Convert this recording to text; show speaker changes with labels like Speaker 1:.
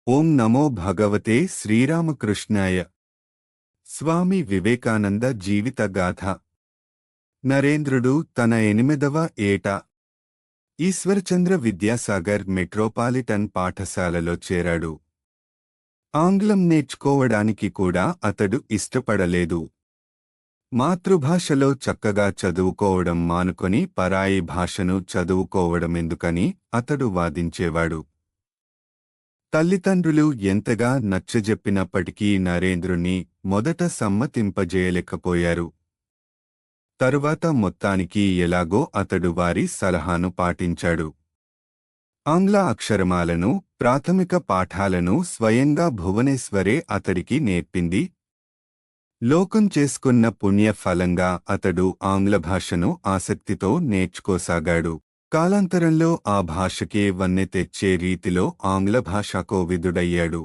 Speaker 1: ఓం నమో భగవతే శ్రీరామకృష్ణాయ. స్వామి వివేకానంద జీవిత గాథ. నరేంద్రుడు తన 8వ ఏట ఈశ్వర్చంద్ర విద్యాసాగర్ మెట్రోపాలిటన్ పాఠశాలలో చేరాడు. ఆంగ్లం నేర్చుకోవడానికి కూడా అతడు ఇష్టపడలేదు. మాతృభాషలో చక్కగా చదువుకోవడం మానుకొని పరాయి భాషను చదువుకోవడమెందుకని అతడు వాదించేవాడు. తల్లిదండ్రులు ఎంతగా నచ్చజెప్పినప్పటికీ నరేంద్రుణ్ణి మొదట సమ్మతింపజేయలేకపోయారు. తరువాత మొత్తానికి ఎలాగో అతడు వారి సలహాను పాటించాడు. ఆంగ్ల అక్షరమాలను, ప్రాథమిక పాఠాలను స్వయంగా భువనేశ్వరే అతడికి నేర్పింది. లోకం చేసుకున్న పుణ్య ఫలంగా అతడు ఆంగ్ల భాషను ఆసక్తితో నేర్చుకోసాగాడు. కాలాంతరంలో ఆ భాషకే వన్నె తెచ్చే రీతిలో ఆంగ్ల భాషాకోవిదుడయ్యాడు.